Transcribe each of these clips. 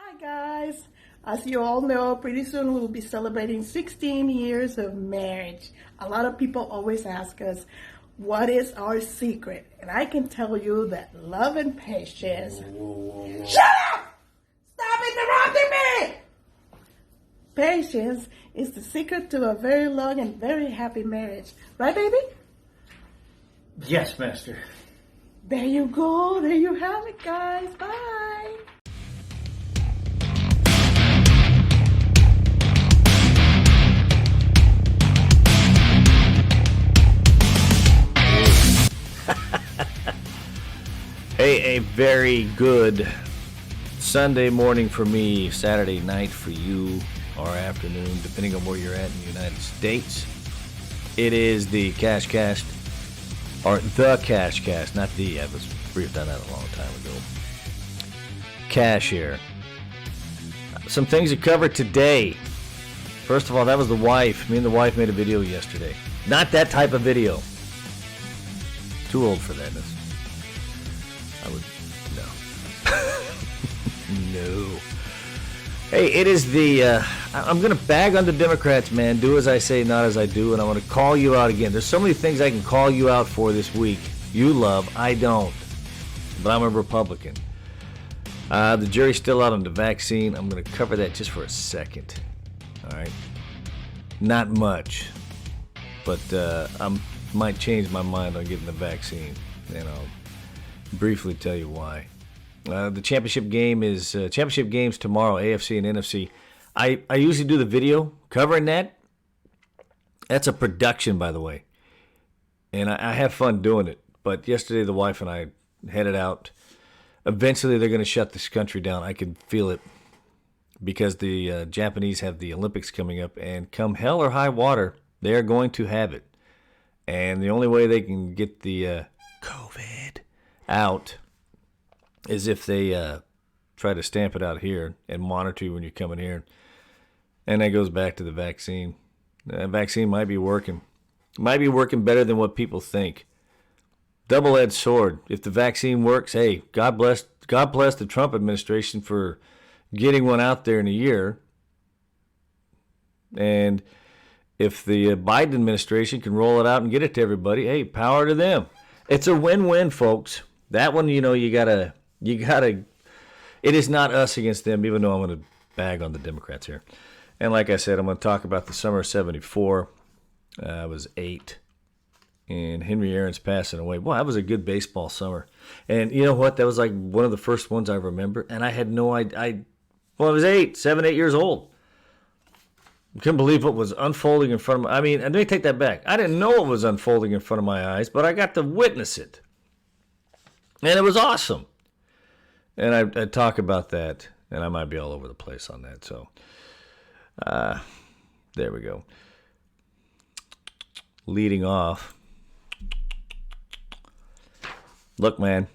Hi guys. As you all know, pretty soon we'll be celebrating 16 years of marriage. A lot of people always ask us, what is our secret? And I can tell you that love and patience. Whoa. Shut up! Stop interrupting me! Patience is the secret to a very long and very happy marriage. Right, baby? Yes, Master. There you go. There you have it, guys. Bye. Hey, a very good Sunday morning for me, Saturday night for you, or afternoon, depending on where you're at in the United States. It is the KashCast, or the KashCast, not the, we've done that a long time ago. Cash here. Some things to cover today. First of all, that was the wife. Me and the wife made a video yesterday. Not that type of video. Too old for that. I would, no. No. Hey, it is the, I'm going to bag on the Democrats, man. Do as I say, not as I do. And I want to call you out again. There's so many things I can call you out for this week. You love, I don't. But I'm a Republican. The jury's still out on the vaccine. I'm going to cover that just for a second. All right. Not much. But I might change my mind on getting the vaccine. And I'll briefly tell you why. The championship game is championship games tomorrow, AFC and NFC. I usually do the video covering that. That's a production, by the way, and I have fun doing it. But yesterday, the wife and I headed out. Eventually, they're going to shut this country down. I can feel it because the Japanese have the Olympics coming up, and come hell or high water, they are going to have it. And the only way they can get the COVID out is if they try to stamp it out here and monitor you when you're coming here. And that goes back to the vaccine. The vaccine might be working. Might be working better than what people think. Double-edged sword. If the vaccine works, hey, God bless the Trump administration for getting one out there in a year. And if the Biden administration can roll it out and get it to everybody, hey, power to them. It's a win-win, folks. That one, you gotta, it is not us against them, even though I'm going to bag on the Democrats here. And like I said, I'm going to talk about the summer of 74. I was 8, and Henry Aaron's passing away. Boy, that was a good baseball summer. And you know what? That was like one of the first ones I remember, and I had no idea. I was 8 years old. I couldn't believe what was unfolding in front of me. I mean, let me take that back. I didn't know what was unfolding in front of my eyes, but I got to witness it. And it was awesome. And I talk about that, and I might be all over the place on that. So, there we go. Leading off. Look, man.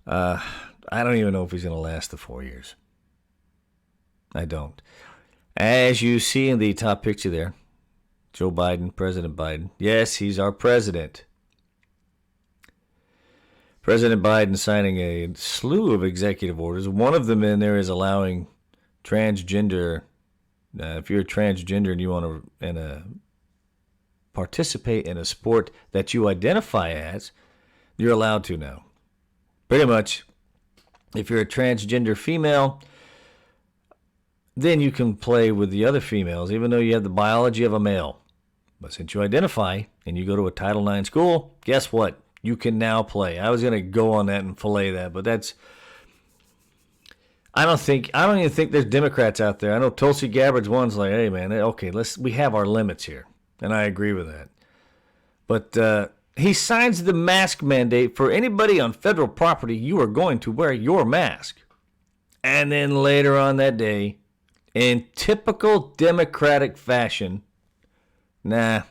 I don't even know if he's going to last the 4 years. I don't. As you see in the top picture there, Joe Biden, President Biden. Yes, he's our president. President Biden signing a slew of executive orders. One of them in there is allowing transgender, if you're a transgender and you want to participate in a sport that you identify as, you're allowed to now. Pretty much, if you're a transgender female, then you can play with the other females, even though you have the biology of a male. But since you identify and you go to a Title IX school, guess what? You can now play. I was going to go on that and fillet that, but that's... I don't even think there's Democrats out there. I know Tulsi Gabbard's one's like, hey, man, okay, we have our limits here. And I agree with that. But he signs the mask mandate for anybody on federal property. You are going to wear your mask. And then later on that day, in typical Democratic fashion, nah,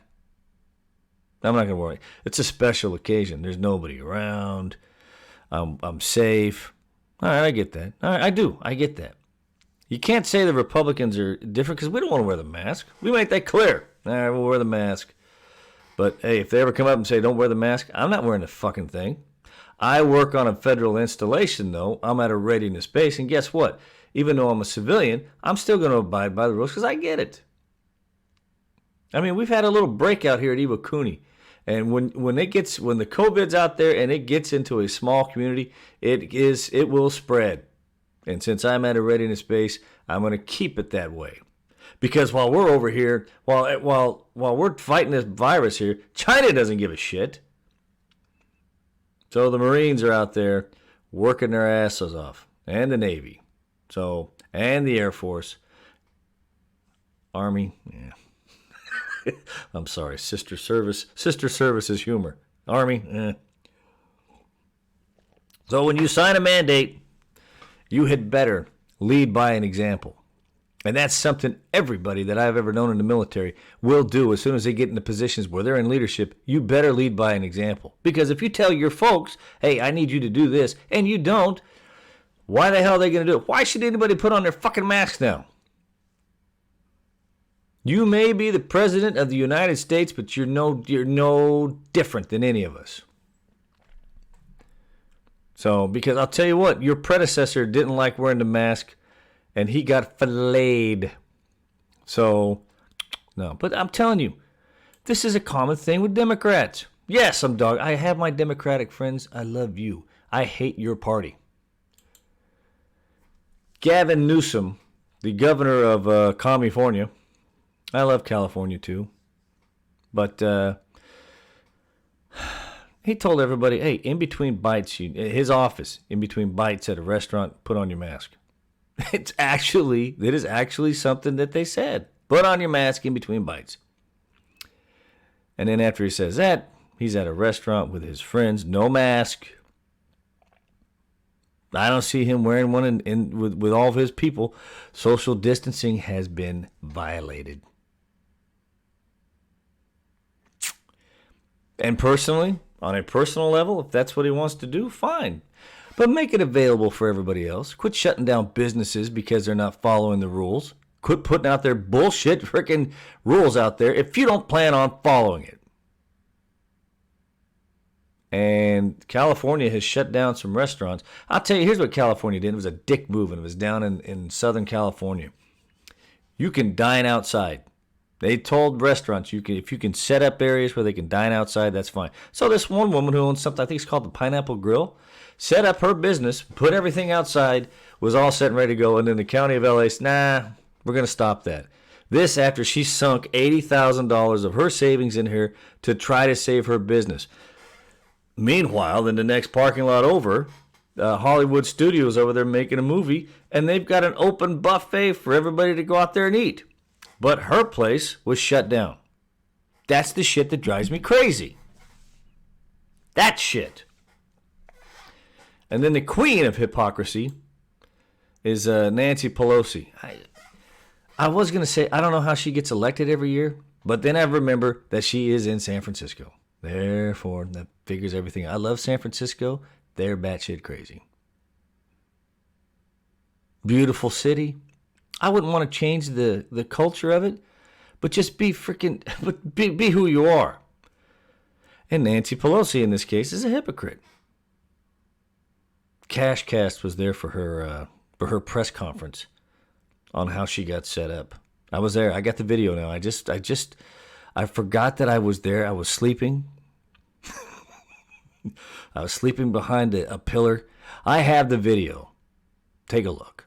I'm not going to worry. It's a special occasion. There's nobody around. I'm safe. All right, I get that. All right, I do. I get that. You can't say the Republicans are different because we don't want to wear the mask. We make that clear. All right, we'll wear the mask. But, hey, if they ever come up and say don't wear the mask, I'm not wearing the fucking thing. I work on a federal installation, though. I'm at a readiness base, and guess what? Even though I'm a civilian, I'm still going to abide by the rules because I get it. I mean, we've had a little breakout here at Iwakuni. And when the COVID's out there and it gets into a small community, it will spread. And since I'm at a readiness base, I'm going to keep it that way. Because while we're over here, while we're fighting this virus here, China doesn't give a shit. So the Marines are out there working their asses off, and the Navy, and the Air Force, Army. Yeah. I'm sorry, sister service is humor. Army. So when you sign a mandate, you had better lead by an example. And that's something everybody that I've ever known in the military will do as soon as they get into positions where they're in leadership. You better lead by an example. Because if you tell your folks, hey, I need you to do this, and you don't, why the hell are they going to do it? Why should anybody put on their fucking mask now? You may be the president of the United States, but you're no different than any of us. So, because I'll tell you what, your predecessor didn't like wearing the mask, and he got filleted. So, no. But I'm telling you, this is a common thing with Democrats. Yes, I have my Democratic friends. I love you. I hate your party. Gavin Newsom, the governor of California. I love California too. But he told everybody, hey, in between bites, his office, in between bites at a restaurant, put on your mask. It is actually something that they said. Put on your mask in between bites. And then after he says that, he's at a restaurant with his friends, no mask. I don't see him wearing one with all of his people. Social distancing has been violated. And personally, on a personal level, if that's what he wants to do, fine. But make it available for everybody else. Quit shutting down businesses because they're not following the rules. Quit putting out their bullshit freaking rules out there if you don't plan on following it. And California has shut down some restaurants. I'll tell you, here's what California did. It was a dick move, and it was down in Southern California. You can dine outside. They told restaurants, if you can set up areas where they can dine outside, that's fine. So this one woman who owns something, I think it's called the Pineapple Grill, set up her business, put everything outside, was all set and ready to go, and then the county of LA said, nah, we're going to stop that. This after she sunk $80,000 of her savings in here to try to save her business. Meanwhile, in the next parking lot over, Hollywood Studios over there making a movie, and they've got an open buffet for everybody to go out there and eat. But her place was shut down. That's the shit that drives me crazy. That shit. And then the queen of hypocrisy is Nancy Pelosi. I was going to say, I don't know how she gets elected every year, but then I remember that she is in San Francisco. Therefore, that figures everything. I love San Francisco. They're batshit crazy. Beautiful city. I wouldn't want to change the culture of it, but just be who you are. And Nancy Pelosi, in this case, is a hypocrite. KashCast was there for her press conference on how she got set up. I was there. I got the video now. I forgot that I was there. I was sleeping. I was sleeping behind a pillar. I have the video. Take a look.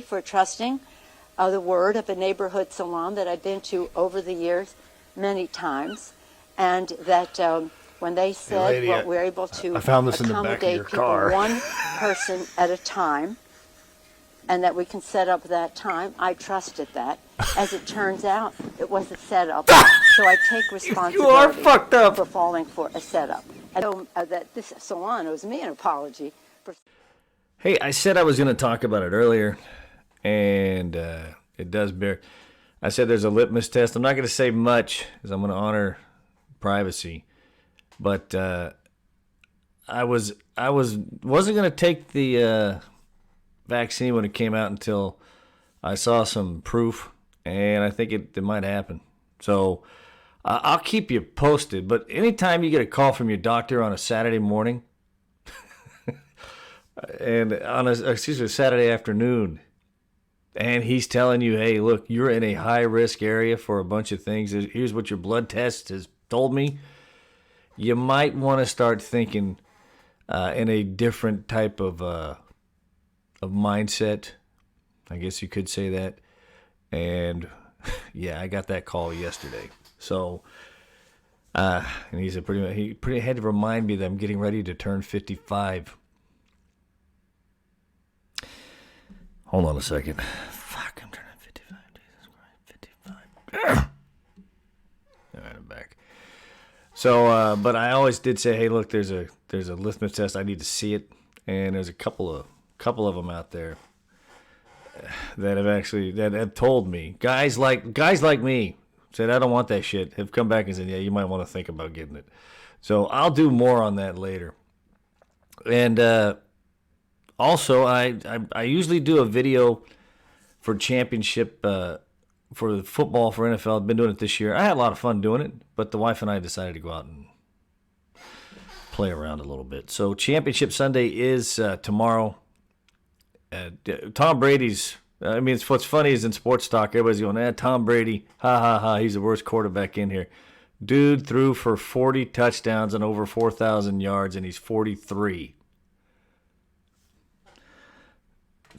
For trusting the word of a neighborhood salon that I've been to over the years many times, and that when they said, lady, well, we're able to I found this in the back of accommodate your people car. one person at a time, and that we can set up that time, I trusted that. As it turns out, it was a setup, so I take responsibility You are fucked up. for falling for a setup. And so, that this salon owes me an apology for. Hey, I said I was going to talk about it earlier, and it does bear. I said there's a litmus test. I'm not going to say much because I'm going to honor privacy, but I wasn't going to take the vaccine when it came out until I saw some proof, and I think it might happen. So I'll keep you posted. But anytime you get a call from your doctor on a Saturday morning and on a Saturday afternoon, and he's telling you, hey, look, you're in a high-risk area for a bunch of things. Here's what your blood test has told me. You might want to start thinking in a different type of mindset. I guess you could say that. And, yeah, I got that call yesterday. So, and he had to remind me that I'm getting ready to turn 55. Hold on a second. Fuck, I'm turning 55. Jesus Christ, 55. All right, I'm back. So, but I always did say, hey, look, there's a litmus test. I need to see it, and there's a couple of them out there that have told me, guys like me said, I don't want that shit, have come back and said, yeah, you might want to think about getting it. So I'll do more on that later. And also, I usually do a video for championship for the football for NFL. I've been doing it this year. I had a lot of fun doing it, but the wife and I decided to go out and play around a little bit. So Championship Sunday is tomorrow. Tom Brady's, I mean, what's funny is in sports talk, everybody's going, Tom Brady, ha, ha, ha, he's the worst quarterback in here. Dude threw for 40 touchdowns and over 4,000 yards, and he's 43.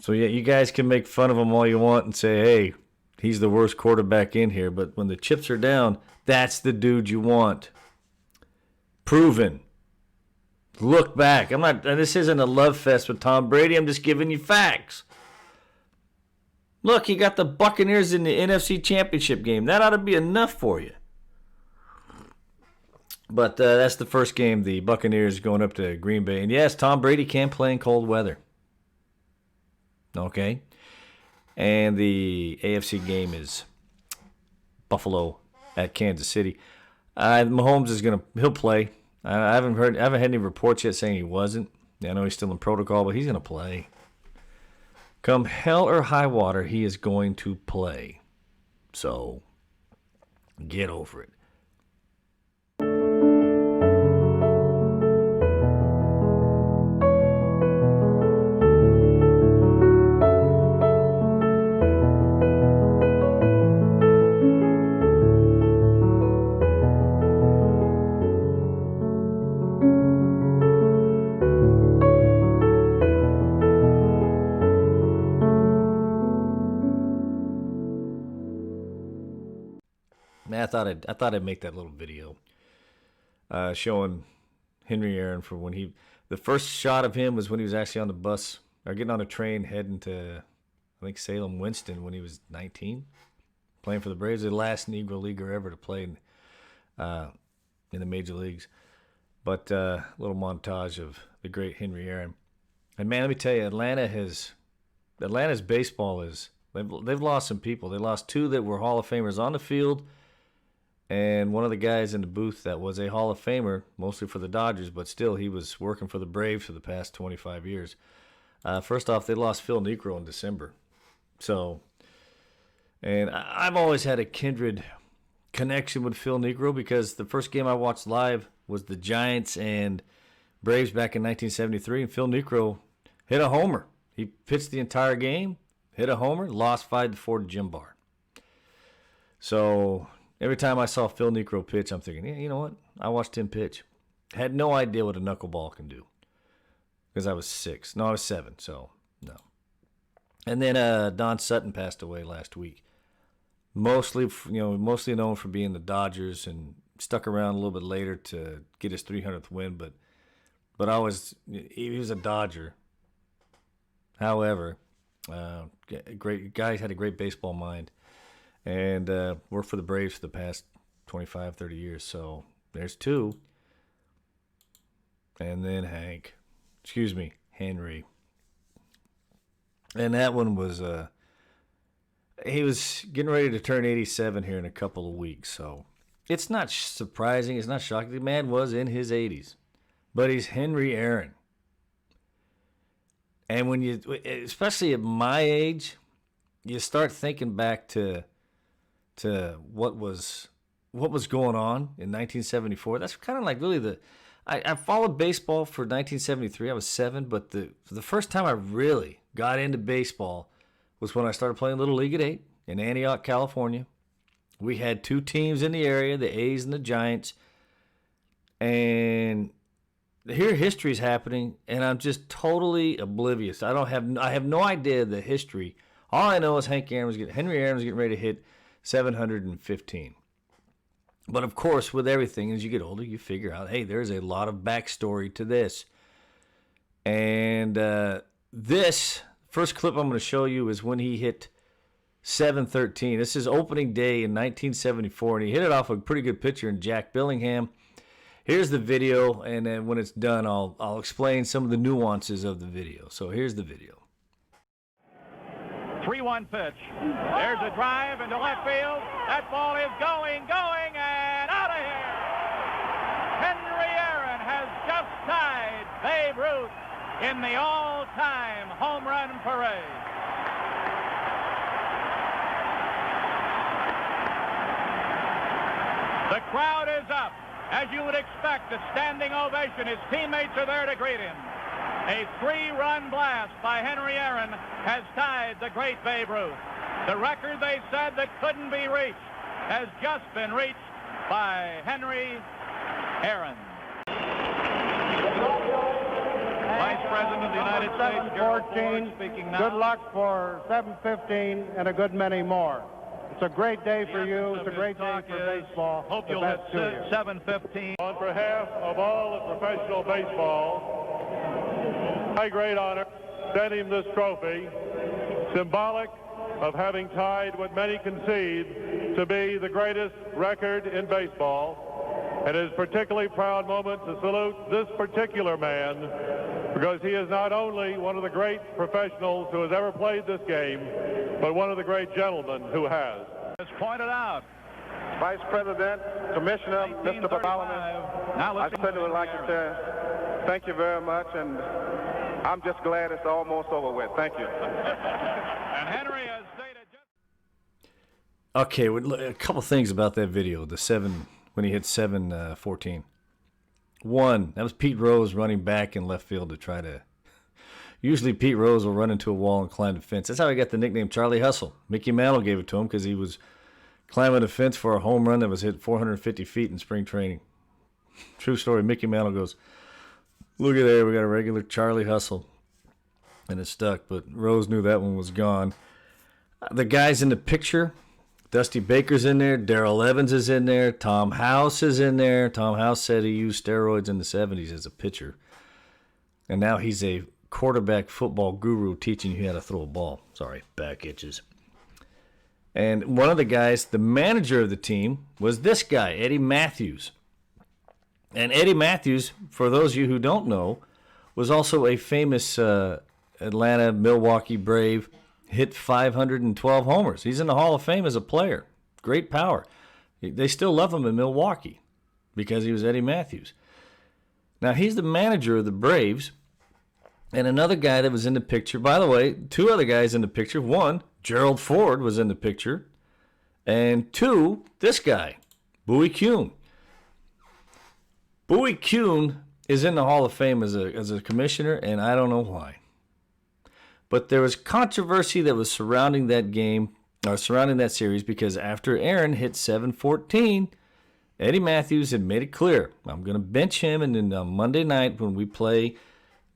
So, yeah, you guys can make fun of him all you want and say, hey, he's the worst quarterback in here. But when the chips are down, that's the dude you want. Proven. Look back. This isn't a love fest with Tom Brady. I'm just giving you facts. Look, you got the Buccaneers in the NFC Championship game. That ought to be enough for you. But that's the first game. The Buccaneers going up to Green Bay. And yes, Tom Brady can play in cold weather. Okay. And the AFC game is Buffalo at Kansas City. Mahomes he'll play. I haven't had any reports yet saying he wasn't. I know he's still in protocol, but he's going to play. Come hell or high water, he is going to play. So, get over it. Man, I thought I'd make that little video showing Henry Aaron for when the first shot of him was when he was actually on the bus or getting on a train heading to, I think, Salem Winston when he was 19, playing for the Braves. The last Negro leaguer ever to play in the major leagues. But a little montage of the great Henry Aaron. And man, let me tell you, Atlanta's baseball they've lost some people. They lost two that were Hall of Famers on the field. And one of the guys in the booth that was a Hall of Famer, mostly for the Dodgers, but still he was working for the Braves for the past 25 years. First off, they lost Phil Niekro in December. So, and I've always had a kindred connection with Phil Niekro because the first game I watched live was the Giants and Braves back in 1973, and Phil Niekro hit a homer. He pitched the entire game, hit a homer, lost 5-4 to Jim Barr. So every time I saw Phil Niekro pitch, I'm thinking, yeah, you know what? I watched him pitch. Had no idea what a knuckleball can do because I was 6. No, I was 7, so no. And then Don Sutton passed away last week. Mostly known for being the Dodgers and stuck around a little bit later to get his 300th win, but he was a Dodger. However, great guy, had a great baseball mind. And worked for the Braves for the past 25, 30 years. So there's 2. And then Henry. And that one was, he was getting ready to turn 87 here in a couple of weeks. So it's not surprising. It's not shocking. The man was in his 80s. But he's Henry Aaron. And when especially at my age, you start thinking back to what was going on in 1974. That's kind of like really I followed baseball for 1973. I was 7, but the first time I really got into baseball was when I started playing Little League at 8 in Antioch, California. We had 2 teams in the area, the A's and the Giants. And here history is happening, and I'm just totally oblivious. I have no idea the history. All I know is Henry Aaron was getting ready to hit 715. But of course, with everything, as you get older, you figure out, hey, there's a lot of backstory to this. And this first clip I'm going to show you is when he hit 713. This is opening day in 1974, and he hit it off a pretty good pitcher in Jack Billingham. Here's the video, and then when it's done, I'll explain some of the nuances of the video. So here's the video. 3-1 pitch. There's a drive into left field. That ball is going, and out of here. Henry Aaron has just tied Babe Ruth in the all-time home run parade. The crowd is up. As you would expect, a standing ovation. His teammates are there to greet him. A 3-run blast by Henry Aaron has tied the great Babe Ruth. The record they said that couldn't be reached has just been reached by Henry Aaron. Vice President of the United States, Gerald Ford, speaking now. Good luck for 715 and a good many more. It's a great day for you. It's a great day for baseball. Hope you'll hit 715. On behalf of all of professional baseball, my great honor, send him this trophy, symbolic of having tied what many concede to be the greatest record in baseball. And it is a particularly proud moment to salute this particular man, because he is not only one of the great professionals who has ever played this game, but one of the great gentlemen who has. As pointed out, Vice President, Commissioner, Mr. Balaman, I certainly would like to say thank you very much, and I'm just glad it's almost over with. Thank you. And Henry has stated just... Okay, a couple things about that video, when he hit 714. One, that was Pete Rose running back in left field to try to... Usually Pete Rose will run into a wall and climb the fence. That's how he got the nickname Charlie Hustle. Mickey Mantle gave it to him because he was climbing a fence for a home run that was hit 450 feet in spring training. True story. Mickey Mantle goes, look at there, we got a regular Charlie Hustle. And it stuck, but Rose knew that one was gone. The guys in the picture, Dusty Baker's in there, Darrell Evans is in there, Tom House is in there. Tom House said he used steroids in the 70s as a pitcher. And now he's a quarterback football guru teaching you how to throw a ball. Sorry, back itches. And one of the guys, the manager of the team, was this guy, Eddie Matthews. And Eddie Matthews, for those of you who don't know, was also a famous Atlanta, Milwaukee Brave, hit 512 homers. He's in the Hall of Fame as a player. Great power. They still love him in Milwaukee because he was Eddie Matthews. Now, he's the manager of the Braves. And another guy that was in the picture, by the way, 2 other guys in the picture. 1, Gerald Ford was in the picture. And 2, this guy, Bowie Kuhn. Bowie Kuhn is in the Hall of Fame as a commissioner, and I don't know why. But there was controversy that was surrounding that game, or surrounding that series, because after Aaron hit 714, Eddie Matthews had made it clear, I'm going to bench him, and then on Monday night when we play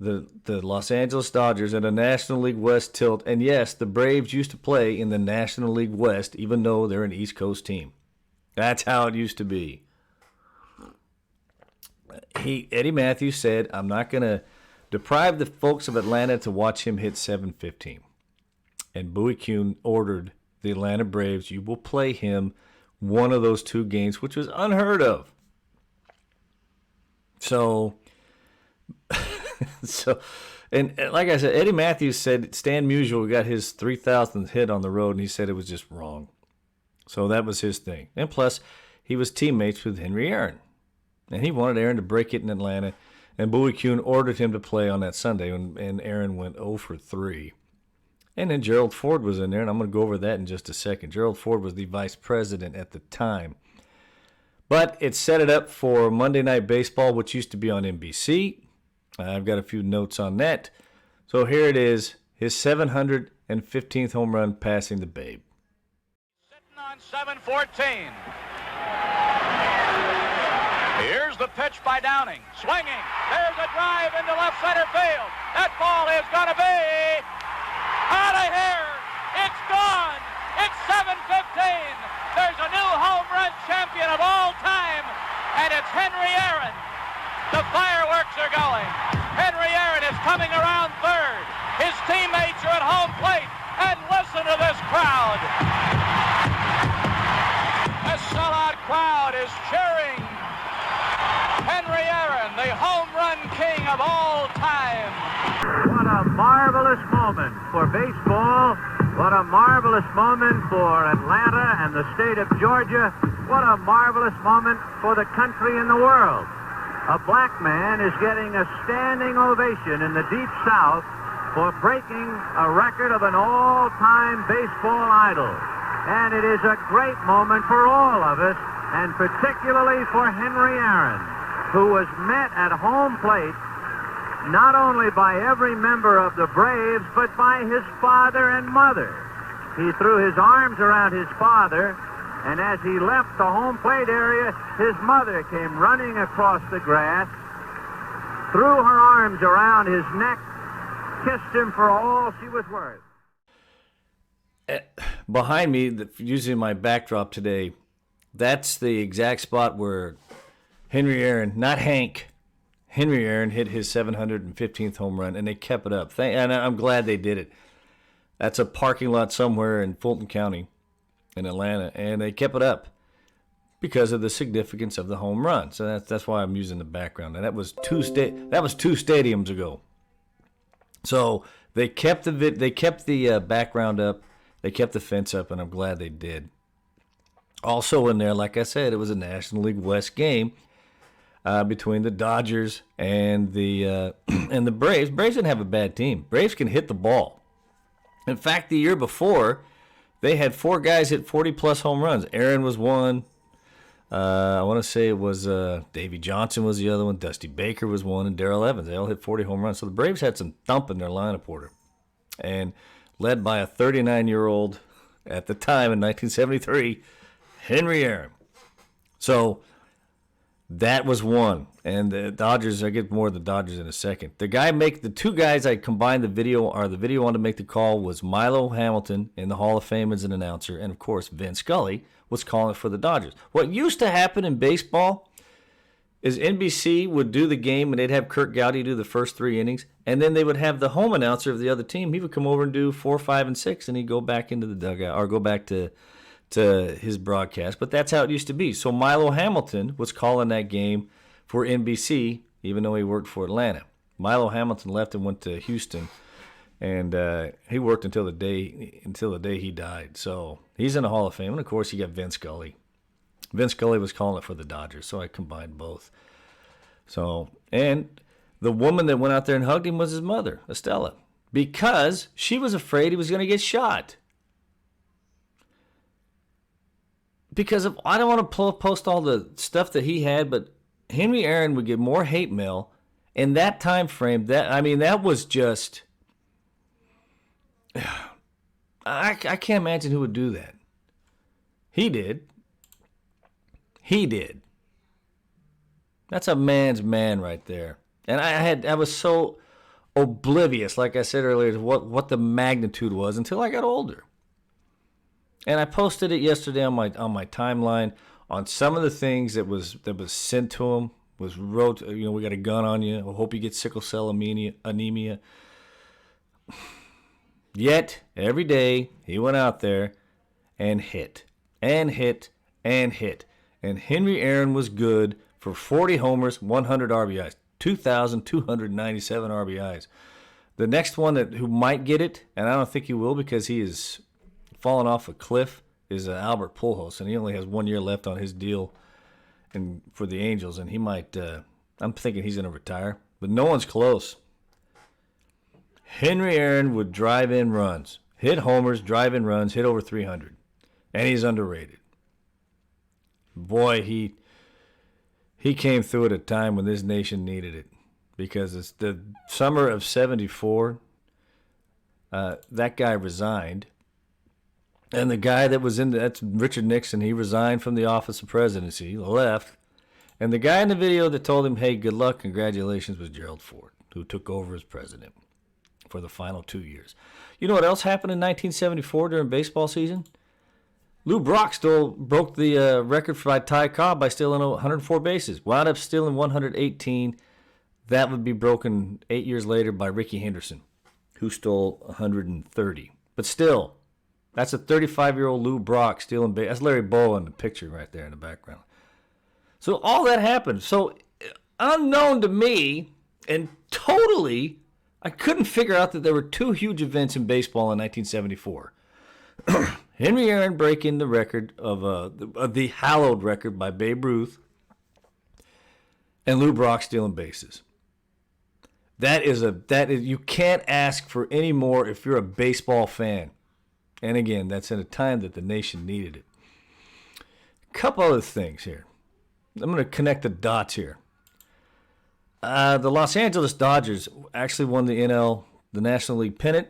the Los Angeles Dodgers in a National League West tilt, and yes, the Braves used to play in the National League West, even though they're an East Coast team. That's how it used to be. Eddie Matthews said, I'm not going to deprive the folks of Atlanta to watch him hit 715. And Bowie Kuhn ordered the Atlanta Braves, you will play him one of those 2 games, which was unheard of. So, and like I said, Eddie Matthews said Stan Musial got his 3,000th hit on the road, and he said it was just wrong. So that was his thing. And plus, he was teammates with Henry Aaron. And he wanted Aaron to break it in Atlanta. And Bowie Kuhn ordered him to play on that Sunday, and Aaron went 0 for 3. And then Gerald Ford was in there, and I'm going to go over that in just a second. Gerald Ford was the vice president at the time. But it set it up for Monday Night Baseball, which used to be on NBC. I've got a few notes on that. So here it is, his 715th home run passing the Babe. Sitting on 7-14. Here's the pitch by Downing. Swinging. There's a drive into left center field. That ball is going to be out of here. It's gone. It's 7-15. There's a new home run champion of all time, and it's Henry Aaron. The fireworks are going. Henry Aaron is coming around third. His teammates are at home plate, and listen to this crowd. This sellout crowd is cheering Henry Aaron, the home run king of all time. What a marvelous moment for baseball. What a marvelous moment for Atlanta and the state of Georgia. What a marvelous moment for the country and the world. A black man is getting a standing ovation in the Deep South for breaking a record of an all-time baseball idol. And it is a great moment for all of us, and particularly for Henry Aaron, who was met at home plate not only by every member of the Braves, but by his father and mother. He threw his arms around his father, and as he left the home plate area, his mother came running across the grass, threw her arms around his neck, kissed him for all she was worth. Behind me, using my backdrop today, that's the exact spot where Henry Aaron, not Hank, Henry Aaron hit his 715th home run, and they kept it up. And I'm glad they did it. That's a parking lot somewhere in Fulton County in Atlanta, and they kept it up because of the significance of the home run. So that's why I'm using the background. And that was two stadiums ago. So they kept the background up, they kept the fence up, and I'm glad they did. Also in there, like I said, it was a National League West game between the Dodgers and the Braves. Braves didn't have a bad team. Braves can hit the ball. In fact, the year before, they had 4 guys hit 40-plus home runs. Aaron was one. I want to say it was Davey Johnson was the other one. Dusty Baker was one, and Darrell Evans. They all hit 40 home runs. So the Braves had some thump in their lineup order, and led by a 39-year-old at the time in 1973, Henry Aaron. So that was one. And the Dodgers, I get more of the Dodgers in a second. The 2 guys I combined the video on to make the call was Milo Hamilton in the Hall of Fame as an announcer, and of course Vin Scully was calling for the Dodgers. What used to happen in baseball is NBC would do the game, and they'd have Kurt Gowdy do the first 3 innings, and then they would have the home announcer of the other team. He would come over and do 4, 5, and 6, and he'd go back into the dugout or go back to his broadcast. But that's how it used to be. So Milo Hamilton was calling that game for NBC, even though he worked for Atlanta. Milo Hamilton left and went to Houston, and he worked until the day he died. So he's in the Hall of Fame, and of course you got Vin Scully. Vin Scully was calling it for the Dodgers, so I combined both. So, and the woman that went out there and hugged him was his mother, Estella, because she was afraid he was going to get shot. Because I don't want to post all the stuff that he had, but Henry Aaron would get more hate mail in that time frame. That was just, I can't imagine who would do that. He did. That's a man's man right there. And I was so oblivious, like I said earlier, to what the magnitude was until I got older. And I posted it yesterday on my timeline on some of the things that was sent to him. Wrote, we got a gun on you. I hope you get sickle cell anemia. Yet every day he went out there and hit and hit and hit. And Henry Aaron was good for 40 homers, 100 RBIs, 2,297 RBIs. The next one who might get it, and I don't think he will because he is fallen off a cliff, is Albert Pujols, and he only has 1 year left on his deal for the Angels, and he might, I'm thinking he's going to retire, but no one's close. Henry Aaron would drive in runs, hit homers, drive in runs, hit over 300, and he's underrated. Boy, he came through at a time when this nation needed it, because it's the summer of '74. That guy resigned, and the guy that was that's Richard Nixon. He resigned from the office of presidency, left, and the guy in the video that told him, "Hey, good luck, congratulations," was Gerald Ford, who took over as president for the final 2 years. You know what else happened in 1974 during baseball season? Lou Brock broke the record by Ty Cobb by stealing 104 bases. Wound up stealing 118. That would be broken 8 years later by Rickey Henderson, who stole 130. But still, that's a 35-year-old Lou Brock stealing bases. That's Larry Bowa in the picture right there in the background. So all that happened. So unknown to me, and totally, I couldn't figure out that there were two huge events in baseball in 1974. Henry Aaron breaking the record of the hallowed record by Babe Ruth, and Lou Brock stealing bases. That is you can't ask for any more if you're a baseball fan. And again, that's in a time that the nation needed it. A couple other things here. I'm going to connect the dots here. The Los Angeles Dodgers actually won the National League pennant.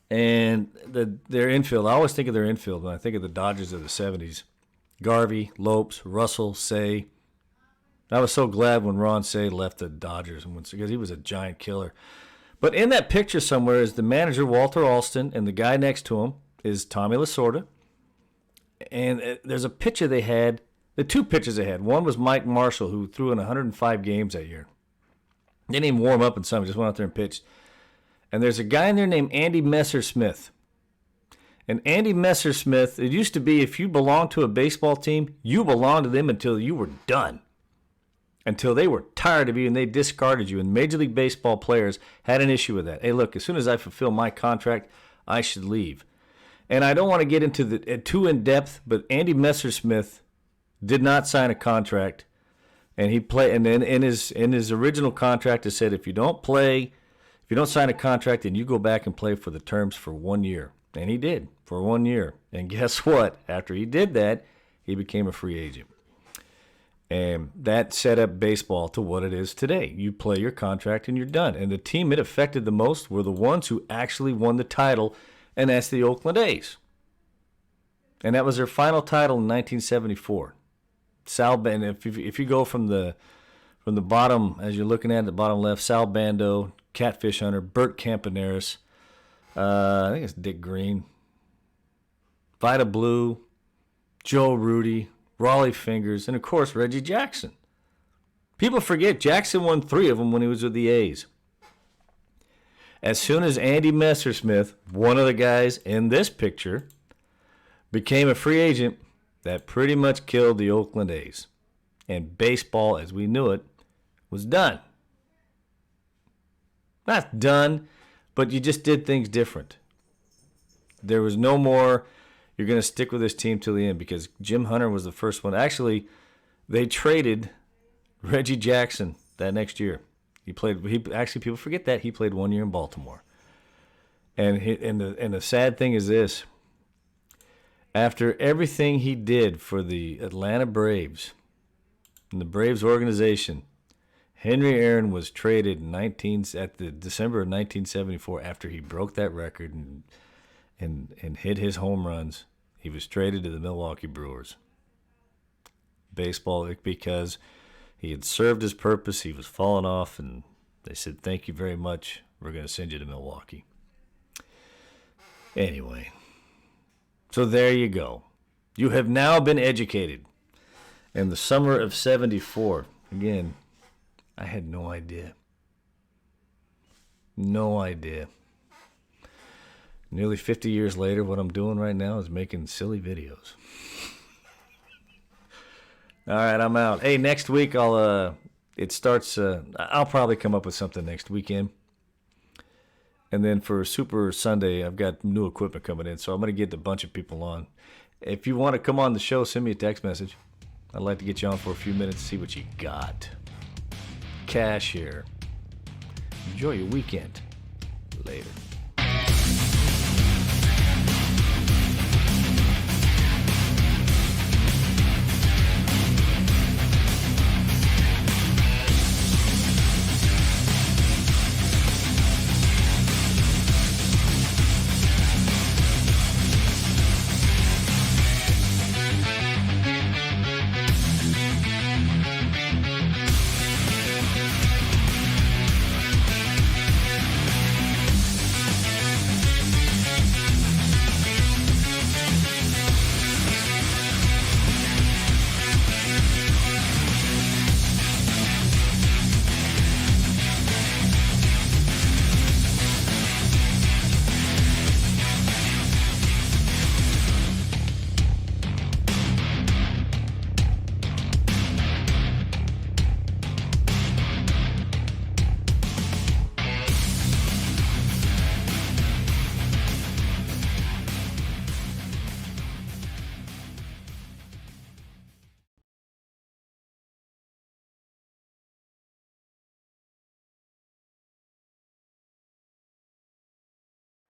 And their infield, I always think of their infield when I think of the Dodgers of the 70s. Garvey, Lopes, Russell, Say. I was so glad when Ron Say left the Dodgers because he was a giant killer. But in that picture somewhere is the manager, Walter Alston, and the guy next to him is Tommy Lasorda. And there's a picture they had, the two pictures they had. One was Mike Marshall, who threw in 105 games that year. Didn't even warm up in some, just went out there and pitched. And there's a guy in there named Andy Messersmith. And Andy Messersmith, it used to be if you belonged to a baseball team, you belonged to them until you were done. Until they were tired of you and they discarded you. And Major League Baseball players had an issue with that. Hey, look, as soon as I fulfill my contract, I should leave. And I don't want to get into too in-depth, but Andy Messersmith did not sign a contract. And he played, and then in his original contract, it said if you don't sign a contract, then you go back and play for the terms for 1 year. And he did, for 1 year. And guess what? After he did that, he became a free agent. And that set up baseball to what it is today. You play your contract and you're done. And the team it affected the most were the ones who actually won the title, and that's the Oakland A's. And that was their final title in 1974. And if you go from the bottom, as you're looking at the bottom left, Sal Bando, Catfish Hunter, Bert Campaneris, I think it's Dick Green, Vida Blue, Joe Rudy, Raleigh Fingers, and of course Reggie Jackson. People forget Jackson won 3 of them when he was with the A's. As soon as Andy Messersmith, one of the guys in this picture, became a free agent, that pretty much killed the Oakland A's. And baseball, as we knew it, was done. Not done, but you just did things different. There was no more, you're going to stick with this team till the end, because Jim Hunter was the first one. Actually, they traded Reggie Jackson that next year. Actually, people forget that. He played 1 year in Baltimore. And the sad thing is this. After everything he did for the Atlanta Braves and the Braves organization, Henry Aaron was traded at the December of 1974 after he broke that record and hit his home runs. He was traded to the Milwaukee Brewers. Baseball, because he had served his purpose, he was falling off, and they said, "Thank you very much. We're going to send you to Milwaukee." Anyway, so there you go. You have now been educated. In the summer of '74, again, I had no idea. No idea. Nearly 50 years later, what I'm doing right now is making silly videos. All right, I'm out. Hey, next week I'll probably come up with something next weekend. And then for Super Sunday, I've got new equipment coming in, so I'm going to get a bunch of people on. If you want to come on the show, send me a text message. I'd like to get you on for a few minutes to see what you got. Cash here. Enjoy your weekend. Later.